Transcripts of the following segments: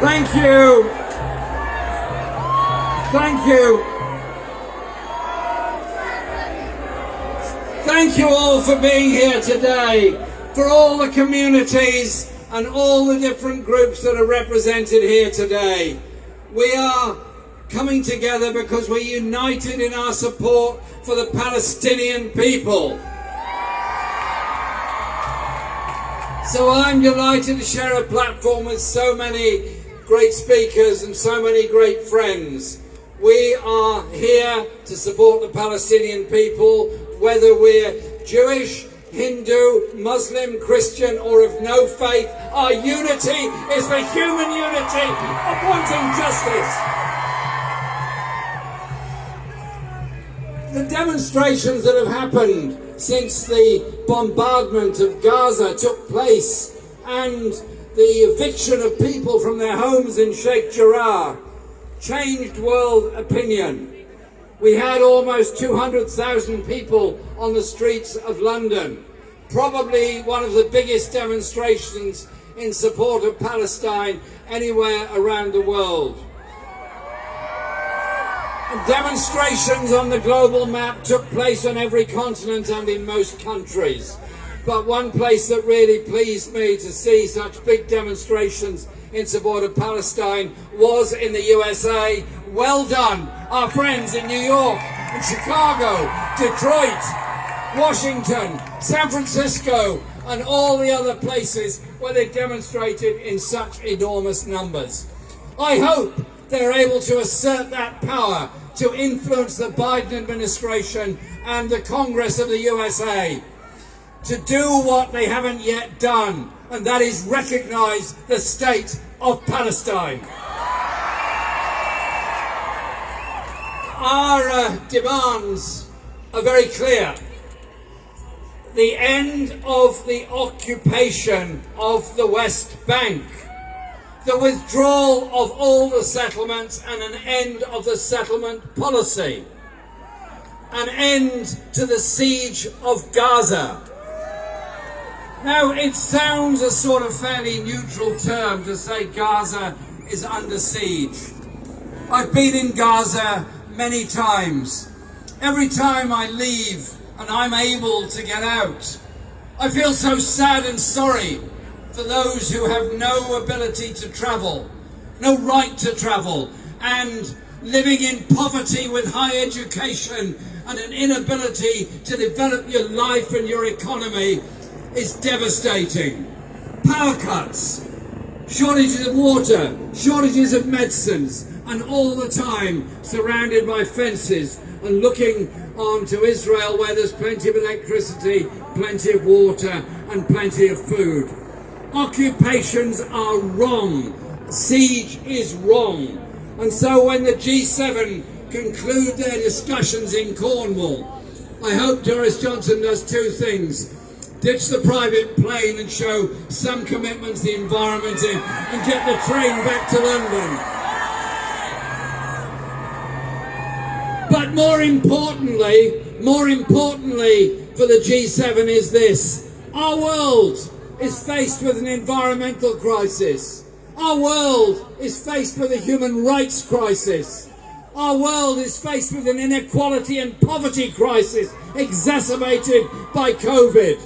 Thank you. Thank you. Thank you all for being here today, for all the communities and all the different groups that are represented here today. We are coming together because we're united in our support for the Palestinian people. So I'm delighted to share a platform with so many great speakers and so many great friends. We are here to support the Palestinian people, whether we're Jewish, Hindu, Muslim, Christian, or of no faith. Our unity is the human unity of wanting justice. The demonstrations that have happened since the bombardment of Gaza took place and the eviction of people from their homes in Sheikh Jarrah changed world opinion. We had almost 200,000 people on the streets of London, probably one of the biggest demonstrations in support of Palestine anywhere around the world. And demonstrations on the global map took place on every continent and in most countries. But one place that really pleased me to see such big demonstrations in support of Palestine was in the USA. Well done, our friends in New York, in Chicago, Detroit, Washington, San Francisco, and all the other places where they demonstrated in such enormous numbers. I hope they're able to assert that power to influence the Biden administration and the Congress of the USA to do what they haven't yet done, and that is recognize the state of Palestine. Our demands are very clear. The end of the occupation of the West Bank, the withdrawal of all the settlements and an end of the settlement policy, an end to the siege of Gaza. Now, it sounds a sort of fairly neutral term to say Gaza is under siege. I've been in Gaza many times. Every time I leave and I'm able to get out, I feel so sad and sorry for those who have no ability to travel, no right to travel, and living in poverty with high education and an inability to develop your life and your economy is devastating. Power cuts, shortages of water, shortages of medicines, and all the time surrounded by fences and looking on to Israel where there's plenty of electricity, plenty of water, and plenty of food. Occupations are wrong. Siege is wrong. And so when the G7 conclude their discussions in Cornwall, I hope Boris Johnson does two things: ditch the private plane and show some commitment to the environment and get the train back to London. But more importantly for the G7 is this: our world is faced with an environmental crisis. Our world is faced with a human rights crisis. Our world is faced with an inequality and poverty crisis exacerbated by COVID.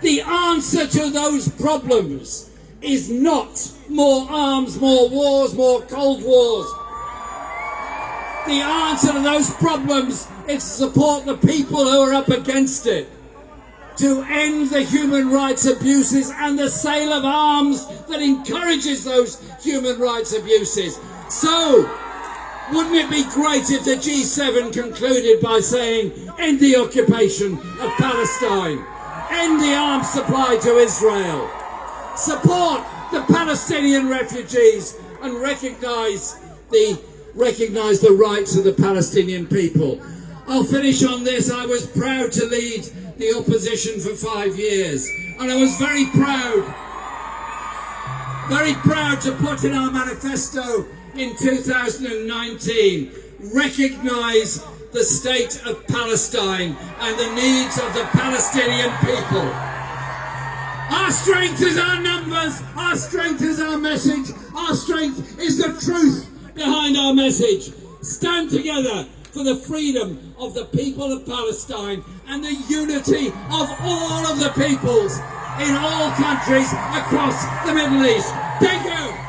The answer to those problems is not more arms, more wars, more cold wars. The answer to those problems is to support the people who are up against it, to end the human rights abuses and the sale of arms that encourages those human rights abuses. So, wouldn't it be great if the G7 concluded by saying, end the occupation of Palestine, end the arms supply to Israel, support the Palestinian refugees, and recognise the rights of the Palestinian people. I'll finish on this. I was proud to lead the opposition for 5 years, and I was very proud to put in our manifesto in 2019, recognise the state of Palestine and the needs of the Palestinian people. Our strength is our numbers. Our strength is our message. Our strength is the truth behind our message. Stand together for the freedom of the people of Palestine and the unity of all of the peoples in all countries across the Middle East. Thank you.